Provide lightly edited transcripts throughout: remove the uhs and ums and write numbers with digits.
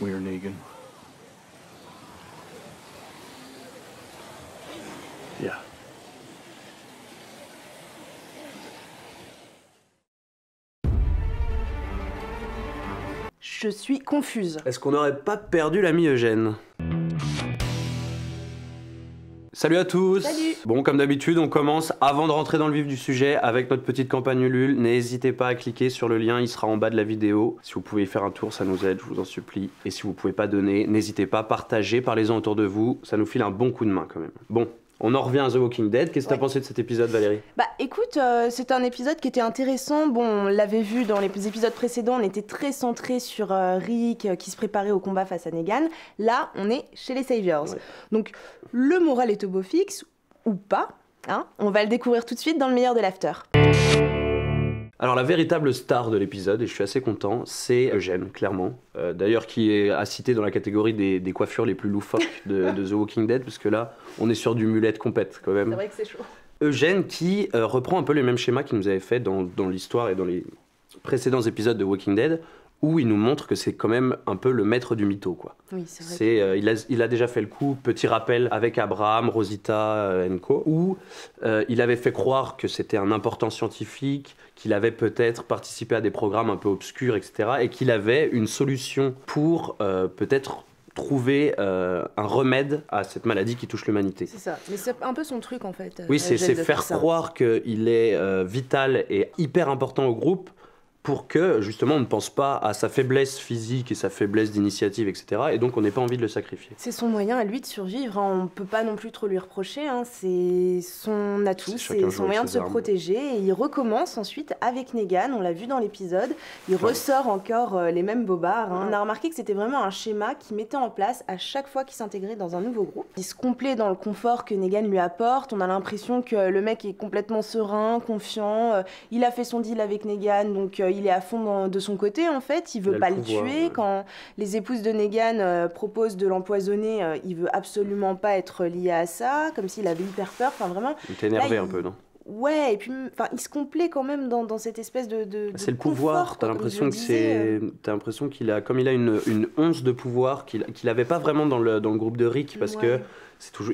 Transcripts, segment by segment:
We're Negan. Yeah. Je suis confuse. Est-ce qu'on n'aurait pas perdu l'ami Eugène? Salut à tous. Salut. Bon, comme d'habitude, on commence avant de rentrer dans le vif du sujet avec notre petite campagne Ulule. N'hésitez pas à cliquer sur le lien, il sera en bas de la vidéo. Si vous pouvez y faire un tour, ça nous aide, je vous en supplie. Et si vous pouvez pas donner, n'hésitez pas à partager, parlez-en autour de vous. Ça nous file un bon coup de main quand même. Bon, on en revient à The Walking Dead. Qu'est-ce que t'as pensé de cet épisode, Valérie? Bah écoute, c'est un épisode qui était intéressant. Bon, on l'avait vu dans les épisodes précédents, on était très centré sur Rick qui se préparait au combat face à Negan. Là, on est chez les Saviors. Ouais. Donc, le moral est au beau fixe, ou pas, hein. On va le découvrir tout de suite dans le meilleur de l'after. Alors la véritable star de l'épisode, et je suis assez content, c'est Eugène, clairement. D'ailleurs qui est à citer dans la catégorie des coiffures les plus loufoques de The Walking Dead, parce que là, on est sur du mulette compète quand même. C'est vrai que c'est chaud. Eugène qui reprend un peu les mêmes schémas qu'il nous avait fait dans l'histoire et dans les précédents épisodes de Walking Dead, où il nous montre que c'est quand même un peu le maître du mytho, quoi. Oui, c'est vrai. Il a déjà fait le coup, petit rappel avec Abraham, Rosita Co, où il avait fait croire que c'était un important scientifique, qu'il avait peut-être participé à des programmes un peu obscurs, etc. Et qu'il avait une solution pour peut-être trouver un remède à cette maladie qui touche l'humanité. C'est ça, mais c'est un peu son truc en fait. Oui, c'est Eugène, de faire ça. croire qu'il est vital et hyper important au groupe pour que, justement, on ne pense pas à sa faiblesse physique et sa faiblesse d'initiative, etc. Et donc, on n'ait pas envie de le sacrifier. C'est son moyen à lui de survivre, hein. On ne peut pas non plus trop lui reprocher, hein. C'est son atout, Chacun c'est joue son avec moyen de ses se armes. protéger. Et il recommence ensuite avec Negan, on l'a vu dans l'épisode. Il ressort encore les mêmes bobards, hein. On a remarqué que c'était vraiment un schéma qu'il mettait en place à chaque fois qu'il s'intégrait dans un nouveau groupe. Il se complaît dans le confort que Negan lui apporte. On a l'impression que le mec est complètement serein, confiant. Il a fait son deal avec Negan, donc il est à fond de son côté en fait. Il veut Il a pas le le pouvoir, tuer. ouais. Quand les épouses de Negan proposent de l'empoisonner, il veut absolument pas être lié à ça, comme s'il avait hyper peur. Enfin vraiment. Il t'est énervé Là, un peu, non? Ouais, et puis il se complaît quand même dans cette espèce de C'est le confort, pouvoir. quoi, T'as comme l'impression je le que disais. t'as l'impression qu'il a, comme il a une once de pouvoir qu'il avait pas vraiment dans le groupe de Rick, parce que Ouais.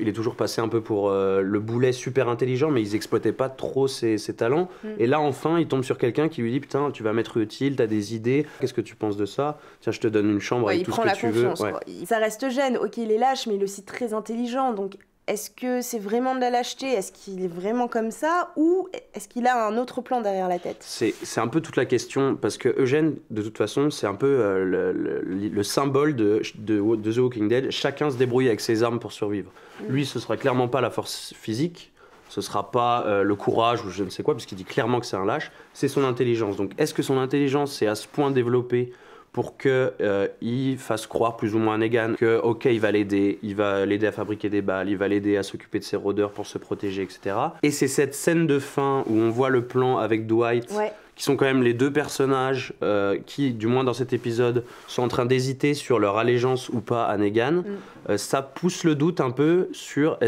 il est toujours passé un peu pour le boulet super intelligent, mais ils exploitaient pas trop ses talents. Et là, enfin, il tombe sur quelqu'un qui lui dit: putain, tu vas m'être utile, t'as des idées, qu'est-ce que tu penses de ça? Tiens, je te donne une chambre Ouais, avec il tout ce prend que la tu veux. confiance, Ouais. quoi. Ça reste Eugène, ok, il est lâche, mais il est aussi très intelligent, donc est-ce que c'est vraiment de la lâcheté? Est-ce qu'il est vraiment comme ça? Ou est-ce qu'il a un autre plan derrière la tête? C'est un peu toute la question, parce que Eugène, de toute façon, c'est un peu le symbole de The Walking Dead. Chacun se débrouille avec ses armes pour survivre. Lui, ce sera clairement pas la force physique, ce sera pas le courage ou je ne sais quoi, parce qu'il dit clairement que c'est un lâche, c'est son intelligence. Donc est-ce que son intelligence est à ce point développée pour qu'il fasse croire plus ou moins à Negan que, ok, il va l'aider à fabriquer des balles, il va l'aider à s'occuper de ses rôdeurs pour se protéger, etc. Et c'est cette scène de fin où on voit le plan avec Dwight, Ouais. qui sont quand même les deux personnages qui, du moins dans cet épisode, sont en train d'hésiter sur leur allégeance ou pas à Negan. Ça pousse le doute un peu sur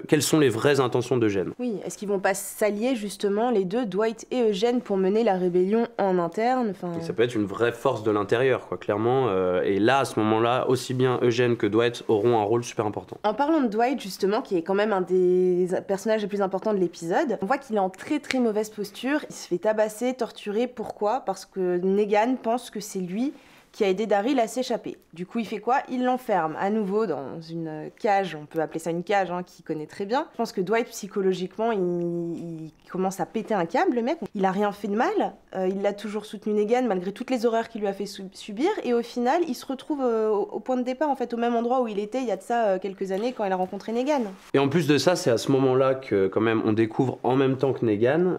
quelles sont les vraies intentions d'Eugène. Oui, est-ce qu'ils vont pas s'allier justement, les deux, Dwight et Eugène, pour mener la rébellion en interne? Enfin... Et ça peut être une vraie force de l'intérieur, quoi, clairement. Et là, à ce moment-là, aussi bien Eugène que Dwight auront un rôle super important. En parlant de Dwight, justement, qui est quand même un des personnages les plus importants de l'épisode, on voit qu'il est en très très mauvaise posture. Il se fait tabasser, torturer. Pourquoi? Parce que Negan pense que c'est lui qui a aidé Daryl à s'échapper. Du coup, il fait quoi? Il l'enferme à nouveau dans une cage, on peut appeler ça une cage, hein, qu'il connaît très bien. Je pense que Dwight, psychologiquement, il commence à péter un câble, le mec. Il a rien fait de mal, il a toujours soutenu Negan malgré toutes les horreurs qu'il lui a fait subir, et au final, il se retrouve au point de départ, en fait, au même endroit où il était il y a de ça quelques années quand il a rencontré Negan. Et en plus de ça, c'est à ce moment-là que, quand même, on découvre en même temps que Negan,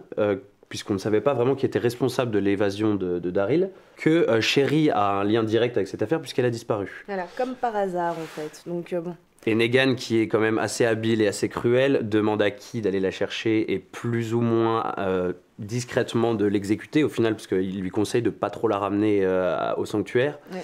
puisqu'on ne savait pas vraiment qui était responsable de l'évasion de Daryl, que Sherry a un lien direct avec cette affaire puisqu'elle a disparu. Voilà, comme par hasard, en fait. Donc, bon. Et Negan, qui est quand même assez habile et assez cruel, demande à qui d'aller la chercher et plus ou moins discrètement de l'exécuter au final, parce qu'il lui conseille de pas trop la ramener au sanctuaire. Ouais.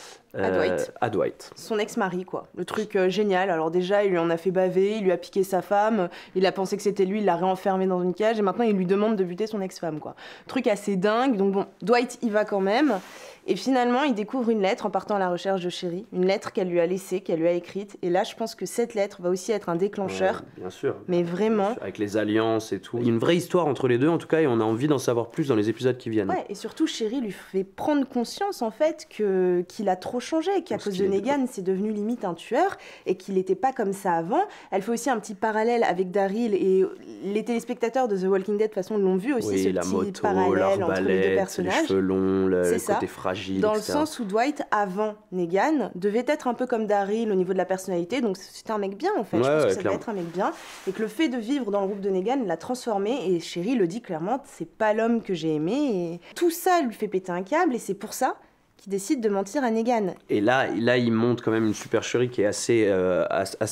À Dwight. Son ex-mari, quoi. Le truc génial. Alors déjà, il lui en a fait baver, il lui a piqué sa femme, il a pensé que c'était lui, il l'a réenfermé dans une cage, et maintenant il lui demande de buter son ex-femme, quoi. Truc assez dingue. Donc bon, Dwight y va quand même. Et finalement, il découvre une lettre en partant à la recherche de Sherry. Une lettre qu'elle lui a laissée, qu'elle lui a écrite. Et là, je pense que cette lettre va aussi être un déclencheur. Bien sûr. Mais vraiment. Bien sûr, avec les alliances et tout. Il y a une vraie histoire entre les deux, en tout cas, et on a envie d'en savoir plus dans les épisodes qui viennent. Ouais, et surtout, Sherry lui fait prendre conscience, en fait, qu'il a trop changé, qu'à cause de Negan, c'est devenu limite un tueur, et qu'il n'était pas comme ça avant. Elle fait aussi un petit parallèle avec Daryl, et les téléspectateurs de The Walking Dead, de toute façon, l'ont vu aussi, ce la petit moto, parallèle entre les deux personnages. Les cheveux longs, le côté ça. fragile, Dans etc. le sens où Dwight, avant Negan, devait être un peu comme Daryl au niveau de la personnalité, donc c'était un mec bien en fait, je pense que ça devait être un mec bien, et que le fait de vivre dans le groupe de Negan l'a transformé, et Sherry le dit clairement, c'est pas l'homme que j'ai aimé, et tout ça lui fait péter un câble, et c'est pour ça qu'il décide de mentir à Negan. Et là, il montre quand même une supercherie qui est assez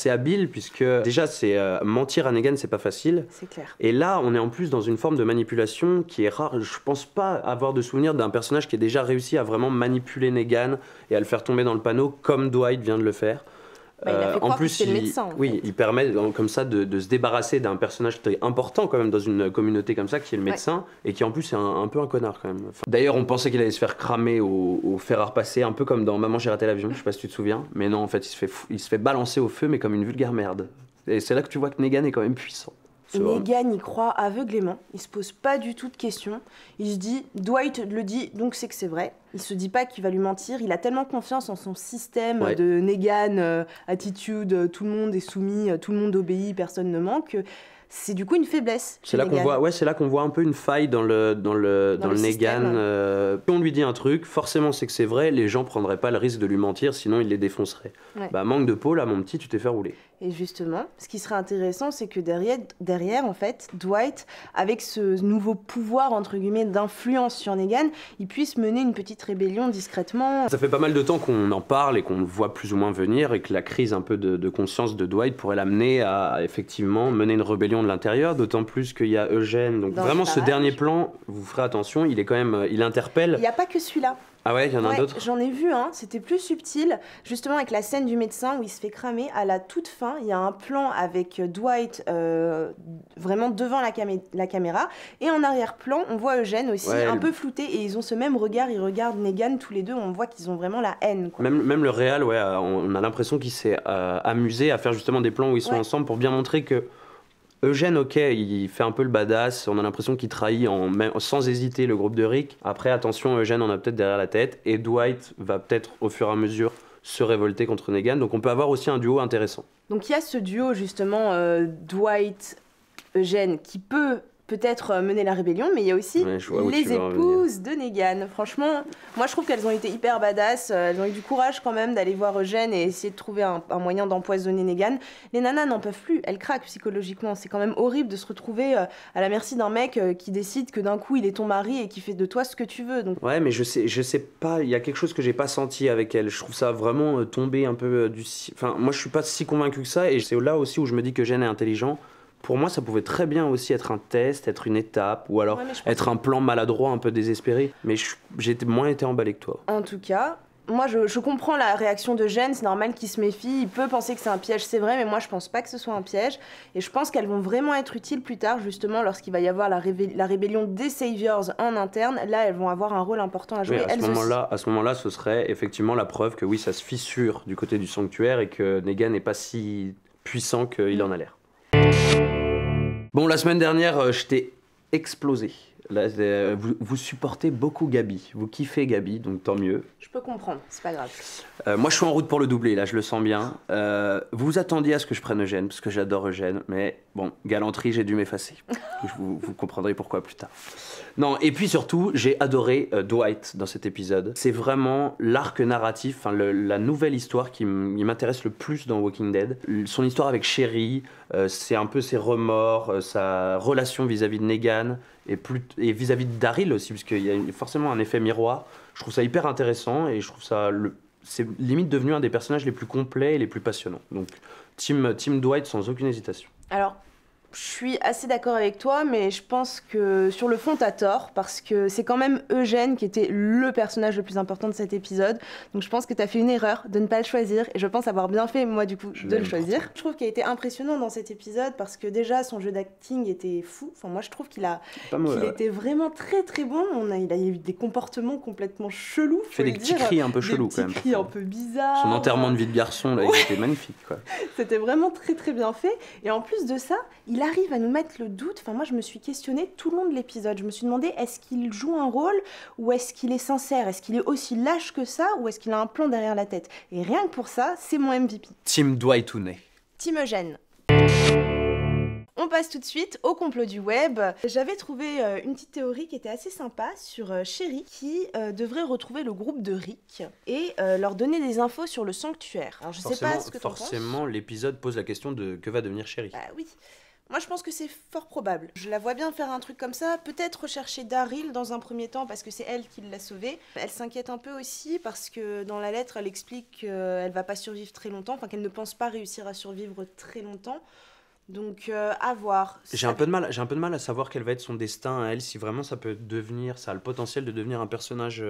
habile, puisque déjà, mentir à Negan, c'est pas facile. C'est clair. Et là, on est en plus dans une forme de manipulation qui est rare. Je pense pas avoir de souvenir d'un personnage qui a déjà réussi à vraiment manipuler Negan et à le faire tomber dans le panneau comme Dwight vient de le faire. Il a fait croire que c'était le médecin. Il permet comme ça de se débarrasser d'un personnage très important quand même dans une communauté comme ça, qui est le médecin, et qui en plus est un peu un connard quand même. D'ailleurs, on pensait qu'il allait se faire cramer au fer à repasser, un peu comme dans Maman j'ai raté l'avion, je sais pas si tu te souviens, mais non, en fait, il se fait balancer au feu, mais comme une vulgaire merde. Et c'est là que tu vois que Negan est quand même puissant. Negan y croit aveuglément, il se pose pas du tout de questions, il se dit, Dwight le dit, donc c'est que c'est vrai. Il se dit pas qu'il va lui mentir, il a tellement confiance en son système de Negan, attitude, tout le monde est soumis, tout le monde obéit, personne ne manque. C'est du coup une faiblesse. C'est là qu'on voit un peu une faille dans le Negan. Si on lui dit un truc, forcément c'est que c'est vrai, les gens prendraient pas le risque de lui mentir, sinon il les défoncerait. Manque de peau, là mon petit, tu t'es fait rouler. Et justement, ce qui serait intéressant, c'est que derrière, en fait, Dwight, avec ce nouveau pouvoir, entre guillemets, d'influence sur Negan, il puisse mener une petite rébellion discrètement. Ça fait pas mal de temps qu'on en parle et qu'on le voit plus ou moins venir, et que la crise un peu de conscience de Dwight pourrait l'amener à effectivement mener une rébellion de l'intérieur, d'autant plus qu'il y a Eugène. Donc vraiment, ce dernier plan, vous ferez attention, il est quand même, il interpelle. Il n'y a pas que celui-là. Ah ouais, il y en a d'autres. J'en ai vu un, c'était plus subtil, justement avec la scène du médecin où il se fait cramer. À la toute fin, il y a un plan avec Dwight vraiment devant la caméra, et en arrière-plan, on voit Eugène aussi un peu flouté, et ils ont ce même regard, ils regardent Negan tous les deux, on voit qu'ils ont vraiment la haine, quoi. Même le réal, on a l'impression qu'il s'est amusé à faire justement des plans où ils sont ensemble pour bien montrer que Eugène, ok, il fait un peu le badass, on a l'impression qu'il trahit sans hésiter le groupe de Rick. Après, attention, Eugène en a peut-être derrière la tête, et Dwight va peut-être au fur et à mesure se révolter contre Negan, donc on peut avoir aussi un duo intéressant. Donc il y a ce duo justement Dwight-Eugène qui peut-être mener la rébellion, mais il y a aussi les épouses de Negan. Franchement, moi je trouve qu'elles ont été hyper badass, elles ont eu du courage quand même d'aller voir Eugène et essayer de trouver un moyen d'empoisonner Negan. Les nanas n'en peuvent plus, elles craquent psychologiquement, c'est quand même horrible de se retrouver à la merci d'un mec qui décide que d'un coup il est ton mari et qui fait de toi ce que tu veux. Donc... Ouais, mais je sais pas, il y a quelque chose que j'ai pas senti avec elle, je trouve ça vraiment tomber un peu Enfin, moi je suis pas si convaincu que ça, et c'est là aussi où je me dis que Eugène est intelligent. Pour moi, ça pouvait très bien aussi être un test, être une étape, ou alors être un plan maladroit, un peu désespéré. Mais j'ai moins été emballé que toi. En tout cas, moi je comprends la réaction de Jen, c'est normal qu'il se méfie, il peut penser que c'est un piège, c'est vrai, mais moi je pense pas que ce soit un piège. Et je pense qu'elles vont vraiment être utiles plus tard, justement, lorsqu'il va y avoir la rébellion des Saviors en interne. Là, elles vont avoir un rôle important à jouer. Oui, à ce moment-là, ce serait effectivement la preuve que oui, ça se fissure du côté du sanctuaire et que Negan n'est pas si puissant qu'il en a l'air. Bon, la semaine dernière, je t'ai explosé. Là, vous supportez beaucoup Gabi. Vous kiffez Gabi, donc tant mieux. Je peux comprendre, c'est pas grave. Moi, je suis en route pour le doubler, là, je le sens bien. Vous vous attendiez à ce que je prenne Eugène, parce que j'adore Eugène, mais bon, galanterie, j'ai dû m'effacer. Vous comprendrez pourquoi plus tard. Non, et puis surtout, j'ai adoré Dwight dans cet épisode. C'est vraiment l'arc narratif, la nouvelle histoire qui m'intéresse le plus dans Walking Dead. Son histoire avec Sherry, c'est un peu ses remords, sa relation vis-à-vis de Negan, et vis-à-vis de Daryl aussi, parce qu'il y a forcément un effet miroir. Je trouve ça hyper intéressant, et je trouve ça... c'est limite devenu un des personnages les plus complets et les plus passionnants. Donc, team Dwight sans aucune hésitation. Alors, Je suis assez d'accord avec toi, mais je pense que sur le fond, t'as tort, parce que c'est quand même Eugène qui était le personnage le plus important de cet épisode. Donc je pense que t'as fait une erreur de ne pas le choisir, et je pense avoir bien fait, moi, du coup, de le choisir. Je trouve qu'il a été impressionnant dans cet épisode, parce que déjà, son jeu d'acting était fou. Enfin, moi, je trouve qu'il était vraiment très très bon. Il a eu des comportements complètement chelous. Il fait des petits cris un peu chelous, quand même. Des petits cris un peu bizarres. Son enterrement de vie de garçon, là, il était magnifique, quoi. C'était vraiment très très bien fait. Et en plus de ça, il arrive à nous mettre le doute. Enfin, moi, je me suis questionnée tout le long de l'épisode. Je me suis demandé, est-ce qu'il joue un rôle ou est-ce qu'il est sincère? Est-ce qu'il est aussi lâche que ça ou est-ce qu'il a un plan derrière la tête? Et rien que pour ça, c'est mon MVP. Team Dwight Ooney. Team Eugène. On passe tout de suite au complot du web. J'avais trouvé une petite théorie qui était assez sympa sur Sherry qui devrait retrouver le groupe de Rick et leur donner des infos sur le sanctuaire. Alors je sais pas ce que t'en penses. Forcément, l'épisode pose la question de que va devenir Sherry. Bah oui. Moi je pense que c'est fort probable. Je la vois bien faire un truc comme ça, peut-être rechercher Daryl dans un premier temps parce que c'est elle qui l'a sauvée. Elle s'inquiète un peu aussi parce que dans la lettre elle explique qu'elle va pas survivre très longtemps, enfin qu'elle ne pense pas réussir à survivre très longtemps. Donc à voir. J'ai un peu de mal à savoir quel va être son destin à elle, si vraiment ça peut devenir, ça a le potentiel de devenir un personnage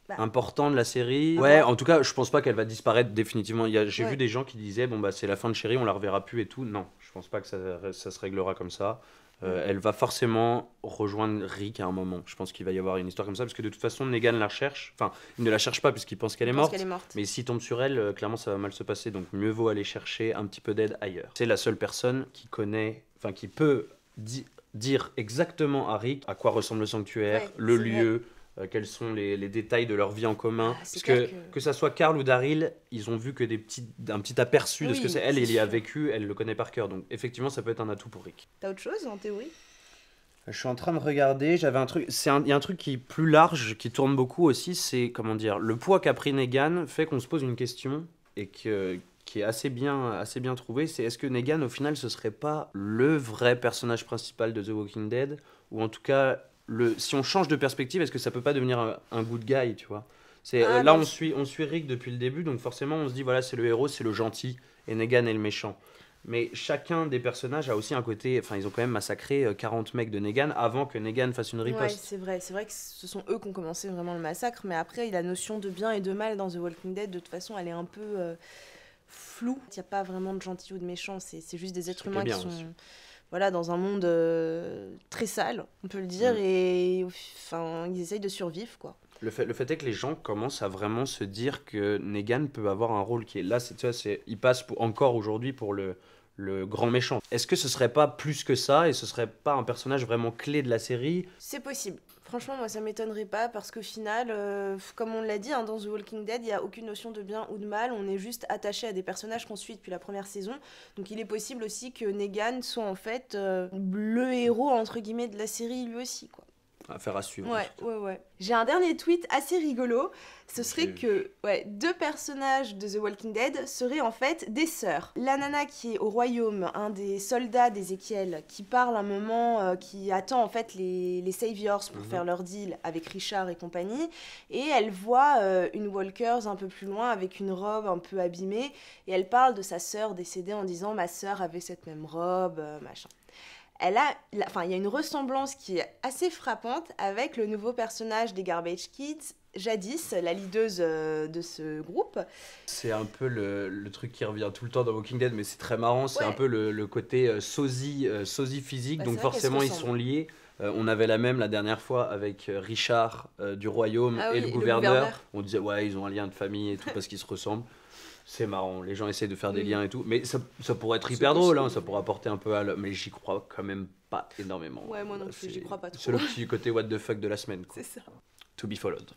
important de la série. Ouais, en tout cas, je pense pas qu'elle va disparaître définitivement. J'ai vu des gens qui disaient bon bah c'est la fin de Sherry, on la reverra plus et tout. Non, je pense pas que ça se réglera comme ça. Elle va forcément rejoindre Rick à un moment. Je pense qu'il va y avoir une histoire comme ça parce que de toute façon Negan la recherche. Enfin, il ne la cherche pas puisqu'il pense qu'elle est morte. Mais s'il tombe sur elle, clairement ça va mal se passer. Donc mieux vaut aller chercher un petit peu d'aide ailleurs. C'est la seule personne qui connaît, enfin qui peut dire exactement à Rick à quoi ressemble le sanctuaire, le lieu. Quels sont les détails de leur vie en commun. Parce que ça soit Carl ou Daryl, ils ont vu que un petit aperçu de ce que c'est. Elle y a vécu, elle le connaît par cœur. Donc effectivement, ça peut être un atout pour Rick. T'as autre chose en théorie? Je suis en train de regarder, j'avais un truc, il y a un truc qui est plus large, qui tourne beaucoup aussi, c'est, comment dire, le poids qu'a pris Negan fait qu'on se pose une question, et qui est assez bien trouvé, c'est est-ce que Negan, au final, ce serait pas le vrai personnage principal de The Walking Dead, ou en tout cas... si on change de perspective, est-ce que ça peut pas devenir un good guy, tu vois? Là, on suit Rick depuis le début, donc forcément, on se dit, voilà, c'est le héros, c'est le gentil, et Negan est le méchant. Mais chacun des personnages a aussi un côté... Enfin, ils ont quand même massacré 40 mecs de Negan avant que Negan fasse une riposte. Ouais, c'est vrai que ce sont eux qui ont commencé vraiment le massacre, mais après, la notion de bien et de mal dans The Walking Dead, de toute façon, elle est un peu floue. Il n'y a pas vraiment de gentil ou de méchant, c'est juste des êtres humains qui sont... Voilà, dans un monde très sale, on peut le dire, et enfin, ils essayent de survivre, quoi. Le fait est que les gens commencent à vraiment se dire que Negan peut avoir un rôle qui est là, il passe encore aujourd'hui pour le grand méchant. Est-ce que ce serait pas plus que ça, et ce serait pas un personnage vraiment clé de la série? C'est possible. Franchement, moi, ça m'étonnerait pas, parce qu'au final, comme on l'a dit, dans The Walking Dead, il n'y a aucune notion de bien ou de mal, on est juste attaché à des personnages qu'on suit depuis la première saison, donc il est possible aussi que Negan soit en fait le héros, entre guillemets, de la série lui aussi, quoi. Affaire à suivre. Ouais. J'ai un dernier tweet assez rigolo. Ce serait que 2 personnages de The Walking Dead seraient en fait des sœurs. La nana qui est au royaume, un des soldats d'Ezekiel, qui parle un moment, qui attend en fait les Saviors pour faire leur deal avec Richard et compagnie. Et elle voit une Walkers un peu plus loin avec une robe un peu abîmée. Et elle parle de sa sœur décédée en disant « ma sœur avait cette même robe, machin ». Il y a une ressemblance qui est assez frappante avec le nouveau personnage des Garbage Kids, Jadis, la leaduse de ce groupe. C'est un peu le truc qui revient tout le temps dans Walking Dead, mais c'est très marrant, c'est un peu le côté sosie physique, donc forcément ils sont liés. On avait la même la dernière fois avec Richard du Royaume et le gouverneur. On disait ils ont un lien de famille et tout parce qu'ils se ressemblent. C'est marrant, les gens essayent de faire des liens et tout, mais ça pourrait être hyper drôle, ça pourrait apporter un peu mais j'y crois quand même pas énormément. Ouais, moi non plus, j'y crois pas trop. C'est le petit côté what the fuck de la semaine, quoi. C'est ça. To be followed.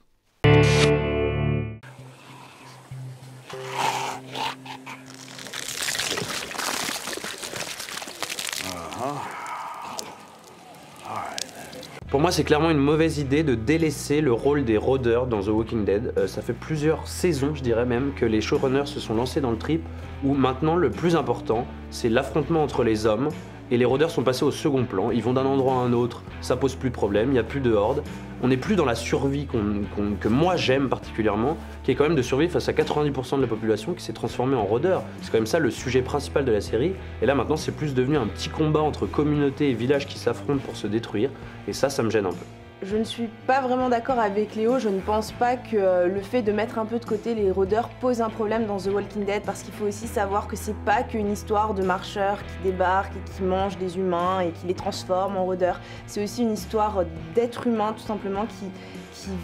Pour moi, c'est clairement une mauvaise idée de délaisser le rôle des rôdeurs dans The Walking Dead. Ça fait plusieurs saisons, je dirais même, que les showrunners se sont lancés dans le trip où maintenant, le plus important, c'est l'affrontement entre les hommes et les rôdeurs sont passés au second plan, ils vont d'un endroit à un autre, ça pose plus de problème, il n'y a plus de horde. On n'est plus dans la survie que moi j'aime particulièrement, qui est quand même de survivre face à 90% de la population qui s'est transformée en rôdeur. C'est quand même ça le sujet principal de la série. Et là maintenant c'est plus devenu un petit combat entre communautés et villages qui s'affrontent pour se détruire. Et ça me gêne un peu. Je ne suis pas vraiment d'accord avec Léo, je ne pense pas que le fait de mettre un peu de côté les rôdeurs pose un problème dans The Walking Dead, parce qu'il faut aussi savoir que c'est pas qu'une histoire de marcheurs qui débarquent et qui mangent des humains et qui les transforment en rôdeurs. C'est aussi une histoire d'êtres humains tout simplement qui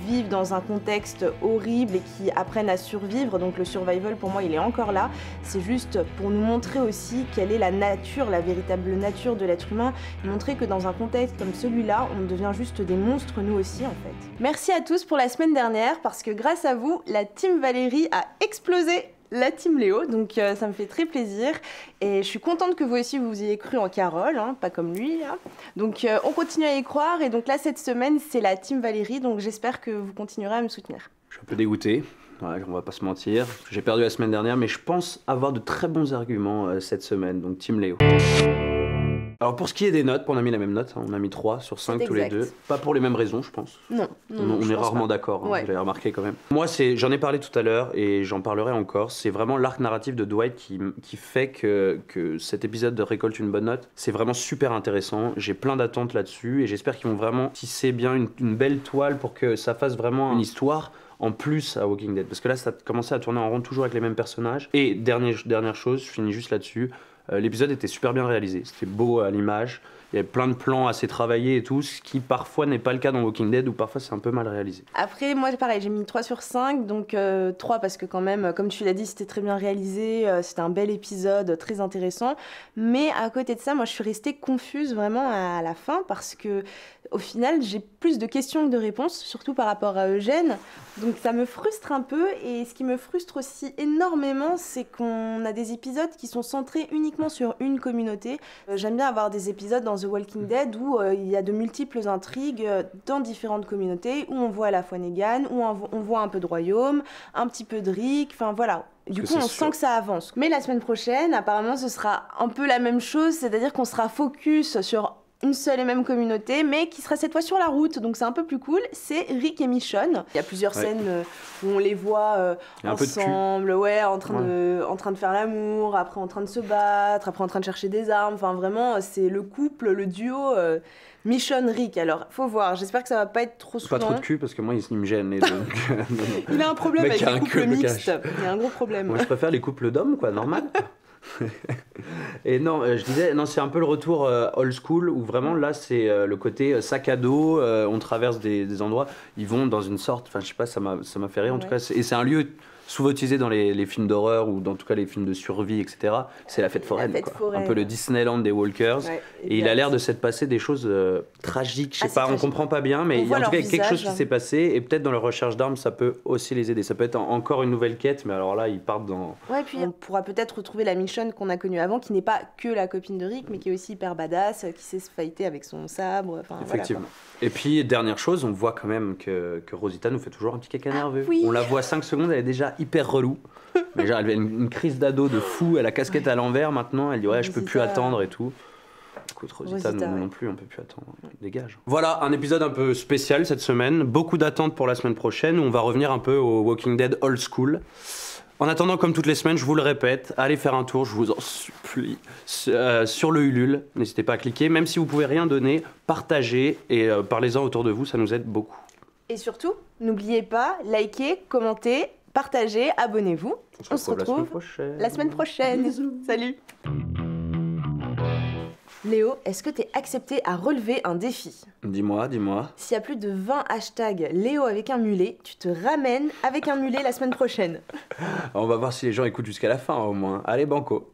vivent dans un contexte horrible et qui apprennent à survivre, donc le survival pour moi il est encore là. C'est juste pour nous montrer aussi quelle est la nature, la véritable nature de l'être humain, et montrer que dans un contexte comme celui-là, on devient juste des monstres nous aussi en fait. Merci à tous pour la semaine dernière, parce que grâce à vous, la team Valérie a explosé la team Léo, donc ça me fait très plaisir et je suis contente que vous aussi vous ayez cru en Carole, hein, pas comme lui là. Donc on continue à y croire, et donc là cette semaine c'est la team Valérie, donc j'espère que vous continuerez à me soutenir. Je suis un peu dégoûté, ouais, on va pas se mentir, j'ai perdu la semaine dernière, mais je pense avoir de très bons arguments cette semaine, donc team Léo. Alors pour ce qui est des notes, on a mis la même note, hein, on a mis 3 sur 5 tous les deux. Pas pour les mêmes raisons je pense. Non, on est rarement d'accord, hein, ouais. Vous l'avez remarqué quand même. Moi j'en ai parlé tout à l'heure et j'en parlerai encore, c'est vraiment l'arc narratif de Dwight qui fait que cet épisode de récolte une bonne note. C'est vraiment super intéressant, j'ai plein d'attentes là-dessus et j'espère qu'ils vont vraiment tisser bien une belle toile pour que ça fasse vraiment une histoire en plus à Walking Dead. Parce que là ça a commencé à tourner en rond toujours avec les mêmes personnages. Et dernière chose, je finis juste là-dessus. L'épisode était super bien réalisé, c'était beau à l'image, il y avait plein de plans assez travaillés et tout, ce qui parfois n'est pas le cas dans Walking Dead, où parfois c'est un peu mal réalisé. Après, moi pareil, j'ai mis 3 sur 5, donc 3 parce que quand même, comme tu l'as dit, c'était très bien réalisé, c'était un bel épisode, très intéressant, mais à côté de ça, moi je suis restée confuse vraiment à la fin, parce que au final, j'ai plus de questions que de réponses, surtout par rapport à Eugène, donc ça me frustre un peu, et ce qui me frustre aussi énormément, c'est qu'on a des épisodes qui sont centrés uniquement sur une communauté. J'aime bien avoir des épisodes dans The Walking Dead où il y a de multiples intrigues dans différentes communautés, où on voit à la fois Negan, où on voit un peu de Royaume, un petit peu de Rick, enfin voilà. Du coup, on sent que ça avance. Mais la semaine prochaine, apparemment, ce sera un peu la même chose, c'est-à-dire qu'on sera focus sur une seule et même communauté, mais qui sera cette fois sur la route, donc c'est un peu plus cool. C'est Rick et Michonne. Il y a plusieurs scènes où on les voit ensemble, en train de faire l'amour, après en train de se battre, après en train de chercher des armes. Enfin vraiment, c'est le couple, le duo Michonne-Rick. Alors, faut voir. J'espère que ça va pas être trop souvent. Pas trop de cul parce que moi, il me gêne. Les deux. Il a un problème avec les couples mixtes. Il y a un gros problème. Moi, je préfère les couples d'hommes, quoi, normal. Et non, je disais, non, c'est un peu le retour old school où vraiment là c'est le côté sac à dos, on traverse des endroits, ils vont dans une sorte, enfin je sais pas, ça m'a fait rire en tout cas, et c'est un lieu sous-utilisé dans les films d'horreur ou dans tout cas les films de survie, etc. C'est la fête foraine, quoi. Un peu le Disneyland des Walkers. Ouais, et il a l'air de s'être passé des choses tragiques, je sais pas, on comprend pas bien, mais il y a en tout cas quelque chose qui s'est passé, et peut-être dans leur recherche d'armes ça peut aussi les aider. Ça peut être encore une nouvelle quête, mais alors là ils partent dans... Ouais, et puis on pourra peut-être retrouver la Michonne qu'on a connue avant, qui n'est pas que la copine de Rick, mais qui est aussi hyper badass, qui sait se fighter avec son sabre. Effectivement. Voilà, et puis dernière chose, on voit quand même que Rosita nous fait toujours un petit caca nerveux. Oui. On la voit 5 secondes, elle est déjà hyper relou. Mais genre, elle avait une crise d'ado de fou, elle a la casquette à l'envers maintenant, elle dit ouais, je peux plus attendre et tout. Écoute, Rosita, non plus, on peut plus attendre. Dégage. Voilà, un épisode un peu spécial cette semaine. Beaucoup d'attentes pour la semaine prochaine où on va revenir un peu au Walking Dead old school. En attendant, comme toutes les semaines, je vous le répète, allez faire un tour, je vous en supplie, sur le Ulule. N'hésitez pas à cliquer, même si vous pouvez rien donner, partagez et parlez-en autour de vous, ça nous aide beaucoup. Et surtout, n'oubliez pas, likez, commentez, partagez, abonnez-vous. On se retrouve la semaine prochaine. Bisous. Salut. Léo, est-ce que t'es accepté à relever un défi? Dis-moi. S'il y a plus de 20 hashtags Léo avec un mulet, tu te ramènes avec un mulet la semaine prochaine. On va voir si les gens écoutent jusqu'à la fin au moins. Allez, banco.